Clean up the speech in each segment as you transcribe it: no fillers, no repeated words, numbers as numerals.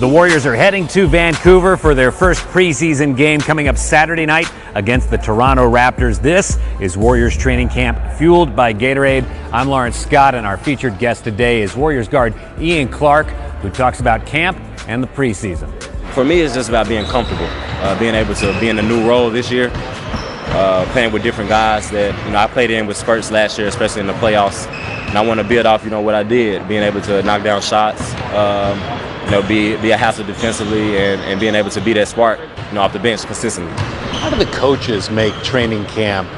The Warriors are heading to Vancouver for their first preseason game coming up Saturday night against the Toronto Raptors. This is Warriors training camp fueled by Gatorade. I'm Lawrence Scott, and our featured guest today is Warriors guard Ian Clark, who talks about camp and the preseason. For me, it's just about being comfortable, being able to be in a new role this year, playing with different guys that, I played in with Spurs last year, especially in the playoffs. And I want to build off, what I did, being able to knock down shots, be a hassle defensively, and being able to be that spark, off the bench consistently. How do the coaches make training camp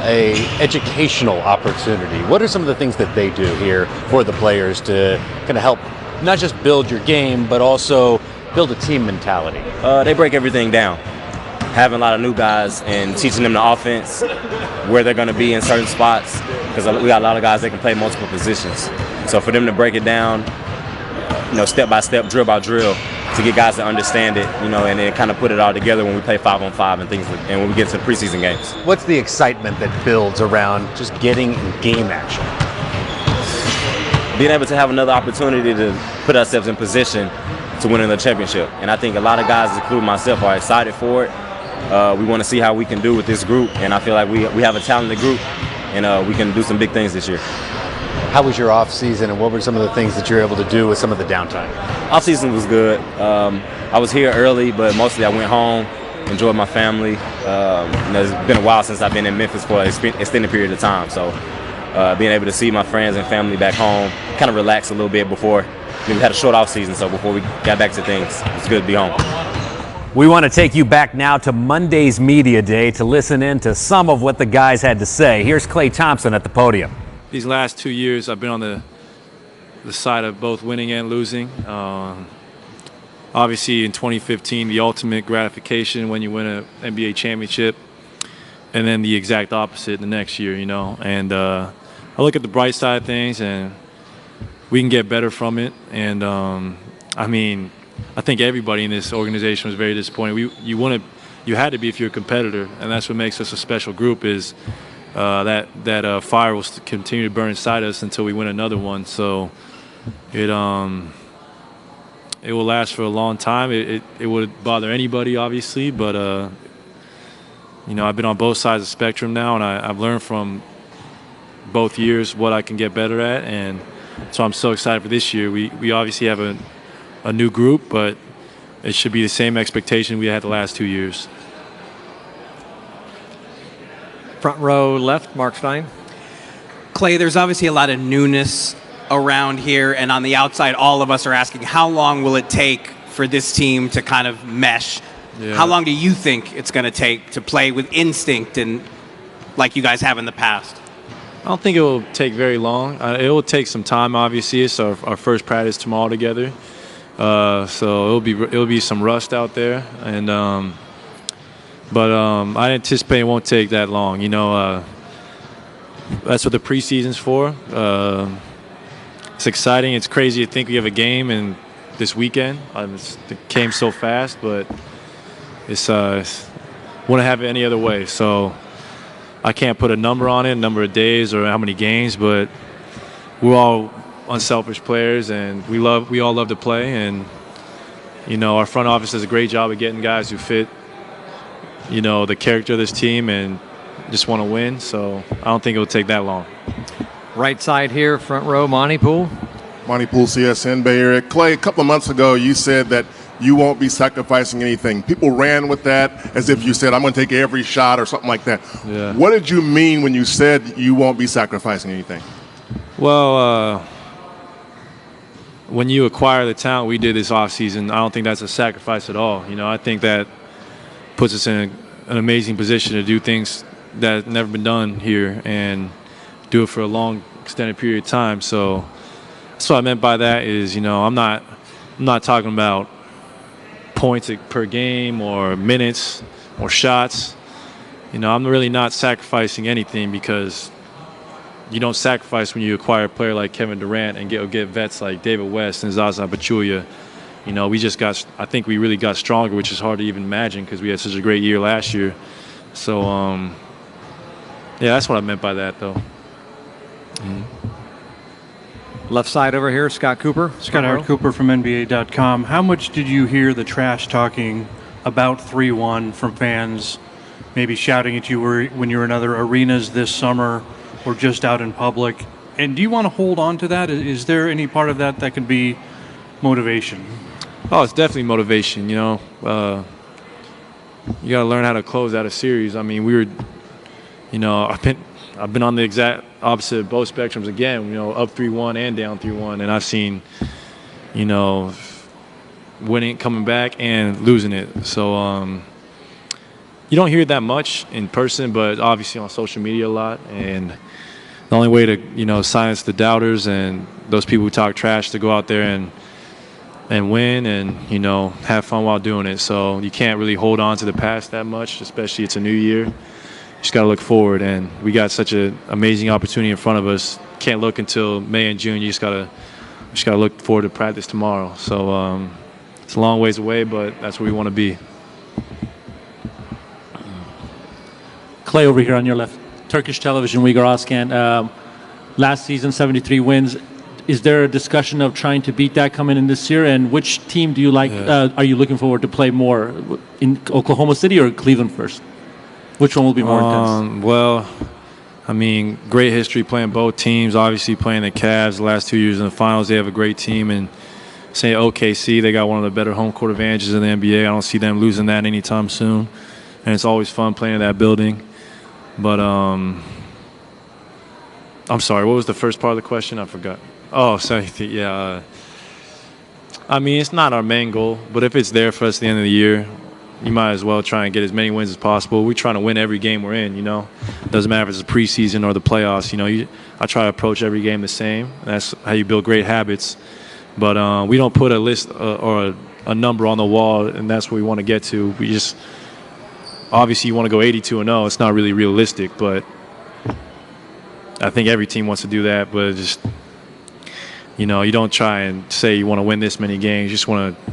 a educational opportunity? What are some of the things that they do here for the players to kind of help not just build your game, but also build a team mentality? They break everything down. Having a lot of new guys and teaching them the offense, where they're going to be in certain spots, because we got a lot of guys that can play multiple positions. So for them to break it down, step by step, drill by drill, to get guys to understand it, and then kind of put it all together when we play 5-on-5 and things, and when we get to the preseason games. What's the excitement that builds around just getting in game action? Being able to have another opportunity to put ourselves in position to win the championship. And I think a lot of guys, including myself, are excited for it. We want to see how we can do with this group, and I feel like we have a talented group, and we can do some big things this year. How was your off season, and what were some of the things that you were able to do with some of the downtime? Off season was good. I was here early, but mostly I went home, enjoyed my family. It's been a while since I've been in Memphis for an extended period of time, so being able to see my friends and family back home, kind of relax a little bit before. We had a short off season, so before we got back to things, it's good to be home. We want to take you back now to Monday's Media Day to listen in to some of what the guys had to say. Here's Klay Thompson at the podium. These last 2 years, I've been on the side of both winning and losing. Obviously, in 2015, the ultimate gratification when you win an NBA championship, and then the exact opposite the next year, And I look at the bright side of things, and we can get better from it. And, I think everybody in this organization was very disappointed. You had to be if you're a competitor, and that's what makes us a special group is that fire will continue to burn inside us until we win another one. So it will last for a long time. It would bother anybody, obviously, but I've been on both sides of the spectrum now, and I've learned from both years what I can get better at, and so I'm so excited for this year. We obviously have a new group, but it should be the same expectation we had the last 2 years. Front row left, Mark Stein. Klay, there's obviously a lot of newness around here, and on the outside, all of us are asking, how long will it take for this team to kind of mesh? Yeah. How long do you think it's going to take to play with instinct and like you guys have in the past? I don't think it will take very long. It will take some time, obviously. It's our first practice tomorrow together. So it'll be some rust out there, and but I anticipate it won't take that long. That's what the preseason's for. It's exciting. It's crazy to think we have a game in this weekend. It came so fast, but it's wouldn't have it any other way. So I can't put a number on it, number of days or how many games, but we're all unselfish players, and we all love to play, and our front office does a great job of getting guys who fit the character of this team and just want to win. So I don't think it will take that long. Right side here, front row, Monty Poole. Monty Poole, CSN Bay Area. Klay, a couple of months ago you said that you won't be sacrificing anything. People ran with that as if you said, I'm going to take every shot or something like that. Yeah. What did you mean when you said you won't be sacrificing anything? Well, when you acquire the talent we did this offseason, I don't think that's a sacrifice at all. I think that puts us in an amazing position to do things that have never been done here and do it for a long, extended period of time. So that's what I meant by that is, I'm not talking about points per game or minutes or shots. I'm really not sacrificing anything because you don't sacrifice when you acquire a player like Kevin Durant and get vets like David West and Zaza Pachulia. I think we really got stronger, which is hard to even imagine because we had such a great year last year. So, yeah, that's what I meant by that, though. Left side over here, Scott Cooper. Scott Howard Cooper from NBA.com. How much did you hear the trash talking about 3-1 from fans, maybe shouting at you when you were in other arenas this summer or just out in public? And do you want to hold on to that? Is there any part of that can be motivation? Oh, it's definitely motivation. You know, you got to learn how to close out a series. I mean, I've been on the exact opposite of both spectrums again. You know, up 3-1 and down 3-1, and I've seen, you know, winning, coming back, and losing it. So you don't hear that much in person, but obviously on social media a lot. And the only way to, you know, silence the doubters and those people who talk trash, to go out there and win and, you know, have fun while doing it. So you can't really hold on to the past that much, especially it's a new year. You just got to look forward, and we got such an amazing opportunity in front of us. Can't look until May and June. You just got to look forward to practice tomorrow. So it's a long ways away, but that's where we want to be. Clay over here on your left. Turkish television, Uyghur Askan. Last season, 73 wins. Is there a discussion of trying to beat that coming in this year? And which team do you like? Are you looking forward to play more, in Oklahoma City or Cleveland first? Which one will be more intense? Well, I mean, great history playing both teams. Obviously, playing the Cavs the last 2 years in the finals, they have a great team. And say OKC, they got one of the better home court advantages in the NBA. I don't see them losing that anytime soon. And it's always fun playing in that building. But I'm sorry, what was the first part of the question? I forgot. Oh, sorry. Yeah. I mean, it's not our main goal, but if it's there for us at the end of the year, you might as well try and get as many wins as possible. We're trying to win every game we're in, you know. Doesn't matter if it's the preseason or the playoffs, you know. I try to approach every game the same. That's how you build great habits. But we don't put a list or a number on the wall, and that's where we want to get to. We just obviously you want to go 82-0. It's not really realistic, but I think every team wants to do that. But just, you know, you don't try and say you want to win this many games. You just want to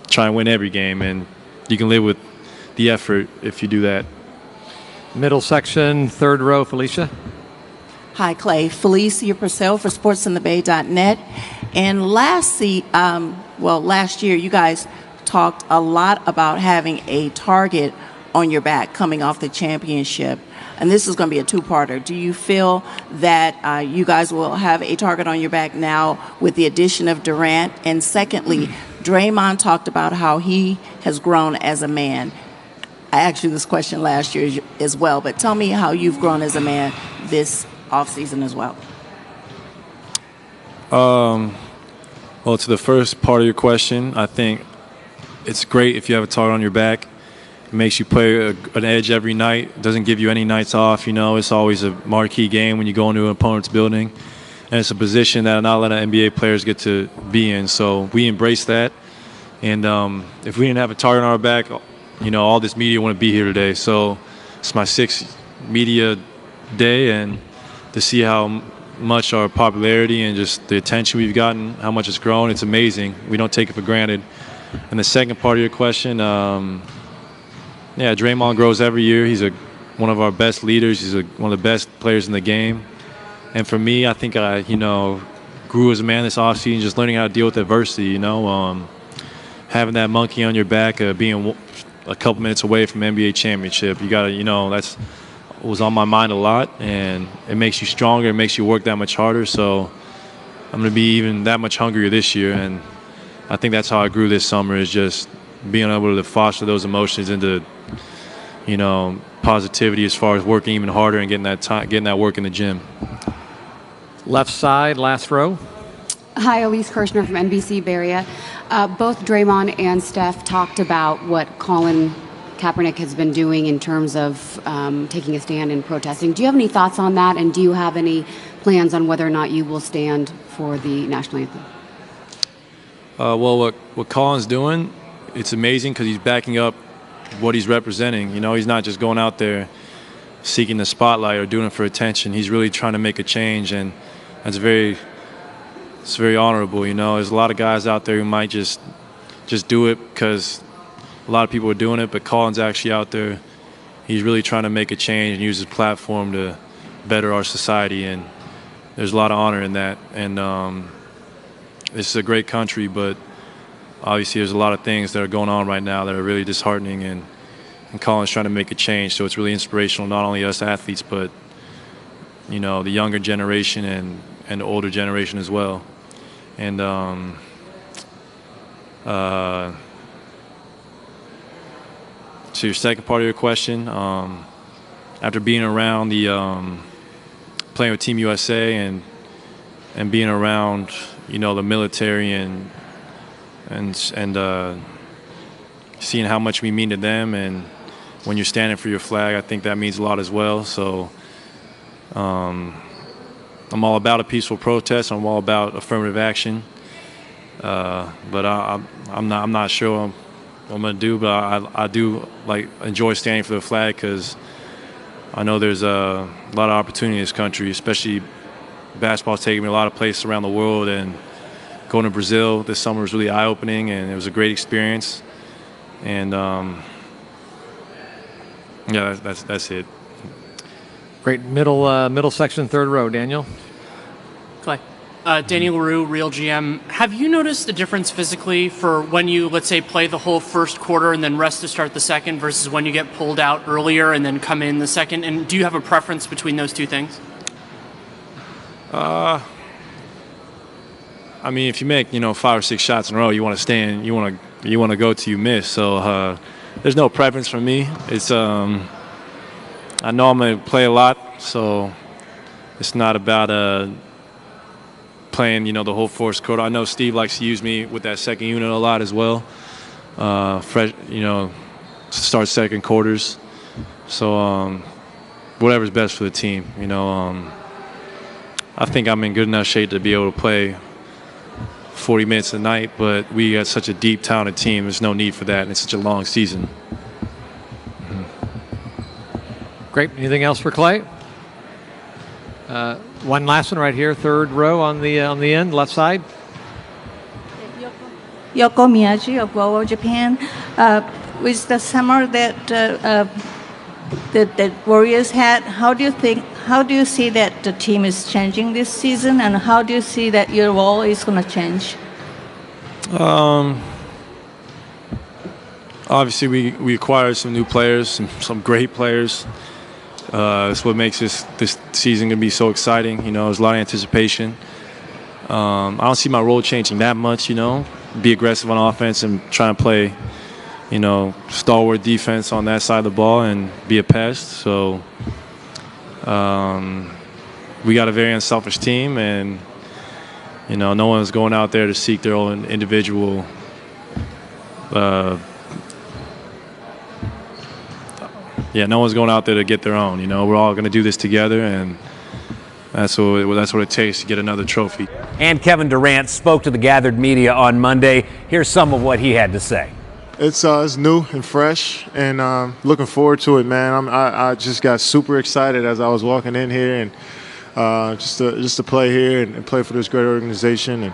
try and win every game, and you can live with the effort if you do that. Middle section, third row, Felicia. Hi, Clay. Felicia Purcell for SportsInTheBay.net. And last year, you guys talked a lot about having a target on your back coming off the championship. And this is going to be a two-parter. Do you feel that you guys will have a target on your back now with the addition of Durant? And secondly, Draymond talked about how he has grown as a man. I asked you this question last year as well, but tell me how you've grown as a man this offseason as well. Well, to the first part of your question, I think it's great if you have a target on your back. It makes you play an edge every night. It doesn't give you any nights off. You know, it's always a marquee game when you go into an opponent's building. And it's a position that not a lot of NBA players get to be in. So we embrace that. And if we didn't have a target on our back, you know, all this media wouldn't be here today. So it's my 6th media day, and to see how much our popularity and just the attention we've gotten, how much it's grown, it's amazing. We don't take it for granted. And the second part of your question, Draymond grows every year. He's one of our best leaders. He's one of the best players in the game. And for me, I think I, grew as a man this offseason, just learning how to deal with adversity, having that monkey on your back, being a couple minutes away from NBA championship. You got to, that's was on my mind a lot, and it makes you stronger. It makes you work that much harder. So I'm going to be even that much hungrier this year. And I think that's how I grew this summer, is just being able to foster those emotions into, positivity as far as working even harder and getting that work in the gym. Left side, last row. Hi, Elise Kirshner from NBC Bay Area. Both Draymond and Steph talked about what Colin Kaepernick has been doing in terms of taking a stand and protesting. Do you have any thoughts on that, and do you have any plans on whether or not you will stand for the national anthem? Well, what Colin's doing, it's amazing because he's backing up what he's representing. He's not just going out there seeking the spotlight or doing it for attention. He's really trying to make a change, and it's very honorable. There's a lot of guys out there who might just do it because a lot of people are doing it, but Colin's actually out there. He's really trying to make a change and use his platform to better our society, and there's a lot of honor in that. And this is a great country, but obviously there's a lot of things that are going on right now that are really disheartening, and Colin's trying to make a change. So it's really inspirational, not only us athletes, but the younger generation and the older generation as well. And to your second part of your question, after being around playing with Team USA and being around the military and seeing how much we mean to them, and when you're standing for your flag, I think that means a lot as well. So I'm all about a peaceful protest. I'm all about affirmative action. But I'm not sure what I'm going to do. But I do enjoy standing for the flag, because I know there's a lot of opportunity in this country, especially basketball's taking me a lot of places around the world, and going to Brazil this summer was really eye-opening, and it was a great experience. And yeah, that's it. Great. Middle section, third row, Daniel. Clay. Daniel LaRue, Real GM. Have you noticed a difference physically for when you, let's say, play the whole first quarter and then rest to start the second, versus when you get pulled out earlier and then come in the second? And do you have a preference between those two things? I mean, if you make 5 or 6 shots in a row, you want to stay in. You want to go till you miss. So there's no preference for me. It's I know I'm going to play a lot, so it's not about playing the whole fourth quarter. I know Steve likes to use me with that second unit a lot as well. Start second quarters. So whatever's best for the team. I think I'm in good enough shape to be able to play 40 minutes a night, but we got such a deep, talented team. There's no need for that, and it's such a long season. Great. Anything else for Clay? One last one right here, third row on the end, left side. Yoko Miyaji of Global Japan. With the summer that the Warriors had, how do you see that the team is changing this season, and how do you see that your role is going to change? Obviously, we acquired some new players, some great players. That's what makes this season going to be so exciting. There's a lot of anticipation. I don't see my role changing that much. Be aggressive on offense and try and play, stalwart defense on that side of the ball and be a pest. So we got a very unselfish team, and no one's going out there to seek their own individual no one's going out there to get their own. We're all going to do this together, and that's what it takes to get another trophy. And Kevin Durant spoke to the gathered media on Monday. Here's some of what he had to say. It's new and fresh, and looking forward to it, man. I just got super excited as I was walking in here, and just to play here and play for this great organization and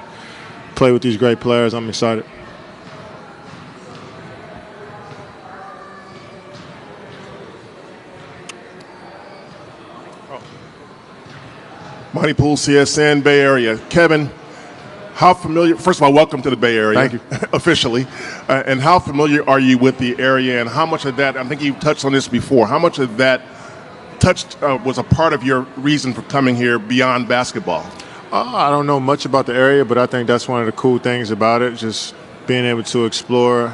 play with these great players. I'm excited. Monty Poole, CSN, Bay Area. Kevin, how familiar, first of all, welcome to the Bay Area. Thank you. Officially. And how familiar are you with the area, and how much of that, I think you've touched on this before, how much of that was a part of your reason for coming here beyond basketball? I don't know much about the area, but I think that's one of the cool things about it, just being able to explore,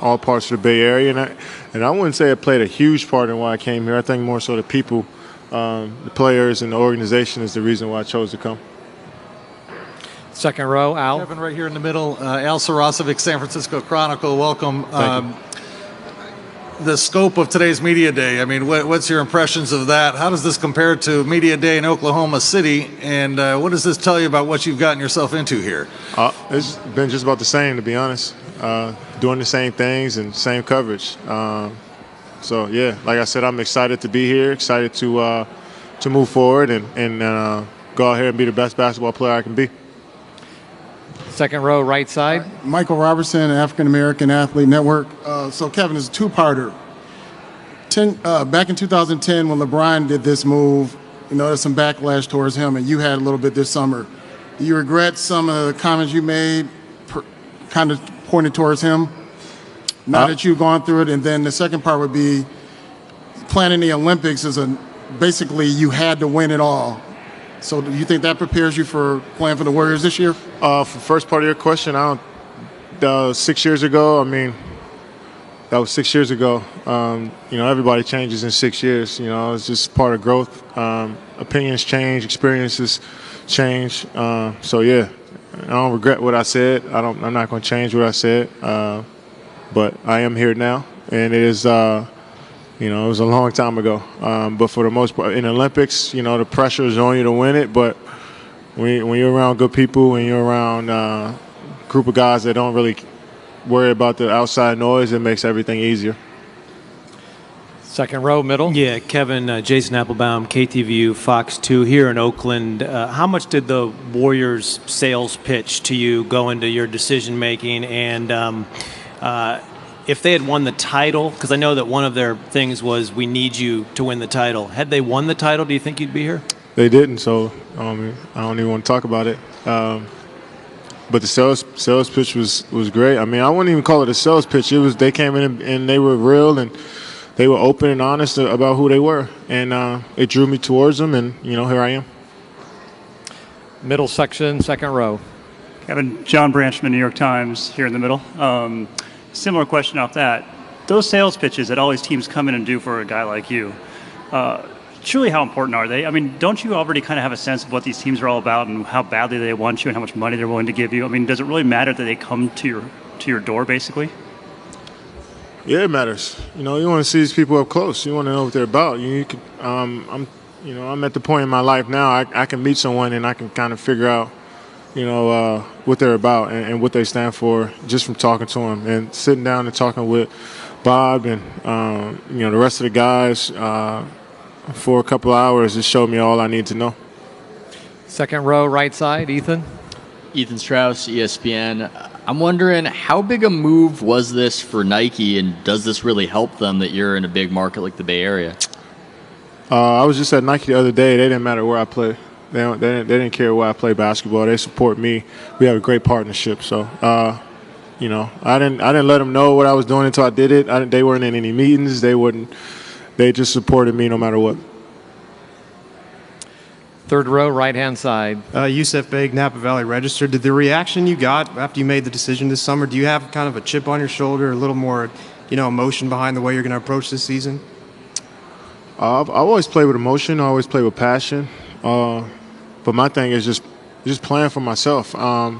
all parts of the Bay Area. And I wouldn't say it played a huge part in why I came here. I think more so the people, the players and the organization is the reason why I chose to come. Second row, Al. Kevin, right here in the middle. Al Sarasovic, San Francisco Chronicle. Welcome. Thank you. The scope of today's Media Day, I mean, what's your impressions of that? How does this compare to Media Day in Oklahoma City? And what does this tell you about what you've gotten yourself into here? It's been just about the same, to be honest. Doing the same things and same coverage. So, yeah, like I said, I'm excited to be here, excited to move forward and go out here and be the best basketball player I can be. Second row, right side. Michael Robertson, African American Athlete Network. So, Kevin, it's a two-parter. Back in 2010, when LeBron did this move, there's some backlash towards him, and you had a little bit this summer. Do you regret some of the comments you made, kind of pointed towards him, now that you've gone through it? And then the second part would be planning the Olympics basically you had to win it all. So do you think that prepares you for playing for the Warriors this year? For the first part of your question, 6 years ago, that was 6 years ago. Everybody changes in 6 years. It's just part of growth. Opinions change, experiences change. So yeah, I don't regret what I said. I'm not going to change what I said. But I am here now, and it is. It was a long time ago. But for the most part, in the Olympics, the pressure is on you to win it. But when you're around good people, when you're around a group of guys that don't really worry about the outside noise, it makes everything easier. Second row, middle. Yeah, Kevin, Jason Applebaum, KTVU, Fox 2 here in Oakland. How much did the Warriors sales pitch to you go into your decision making? And if they had won the title, because I know that one of their things was we need you to win the title. Had they won the title, do you think you'd be here? They didn't, so I don't even want to talk about it. But the sales pitch was great. I wouldn't even call it a sales pitch. They came in and they were real and they were open and honest about who they were, and it drew me towards them. And here I am. Middle section, second row. Kevin, John Branch from the New York Times here in the middle. Similar question off that. Those sales pitches that all these teams come in and do for a guy like you, truly how important are they? Don't you already kind of have a sense of what these teams are all about and how badly they want you and how much money they're willing to give you? Does it really matter that they come to your door, basically? Yeah, it matters. You want to see these people up close. You want to know what they're about. I'm at the point in my life now. I can meet someone and I can kind of figure out what they're about and what they stand for just from talking to them and sitting down and talking with Bob and the rest of the guys for a couple of hours. It showed me all I need to know. Second row, right side, Ethan. Ethan Strauss, ESPN. I'm wondering, how big a move was this for Nike, and does this really help them that you're in a big market like the Bay Area? I was just at Nike the other day. They didn't matter where I play. They didn't care where I play basketball. They support me. We have a great partnership. So, I didn't let them know what I was doing until I did it. They weren't in any meetings. They just supported me no matter what. Third row, right-hand side. Yusef Beg, Napa Valley Register. Did the reaction you got after you made the decision this summer, do you have kind of a chip on your shoulder, a little more, emotion behind the way you're going to approach this season? I've always played with emotion. I always play with passion. But my thing is just playing for myself. I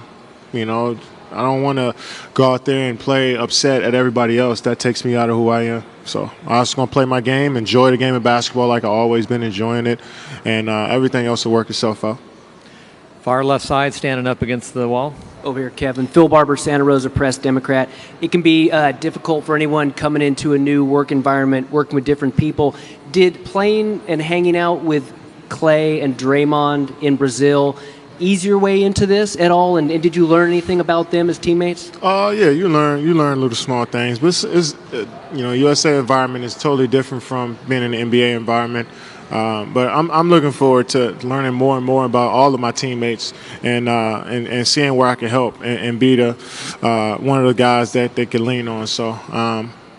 don't want to go out there and play upset at everybody else. That takes me out of who I am. So I'm just going to play my game, enjoy the game of basketball like I've always been enjoying it, and everything else will work itself out. Far left side, standing up against the wall. Over here, Kevin. Phil Barber, Santa Rosa Press, Democrat. It can be difficult for anyone coming into a new work environment, working with different people. Did playing and hanging out with Clay and Draymond in Brazil ease your way into this at all? And did you learn anything about them as teammates? Yeah, you learn little small things. But it's USA environment is totally different from being in an NBA environment. But I'm looking forward to learning more and more about all of my teammates and seeing where I can help and be the one of the guys that they can lean on. So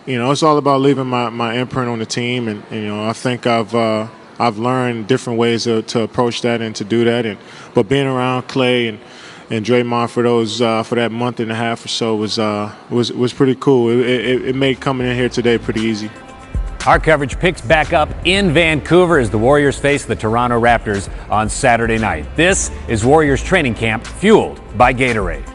it's all about leaving my imprint on the team, and I think I've learned different ways to approach that and to do that. But being around Clay and Draymond for that month and a half or so was pretty cool. It made coming in here today pretty easy. Our coverage picks back up in Vancouver as the Warriors face the Toronto Raptors on Saturday night. This is Warriors training camp fueled by Gatorade.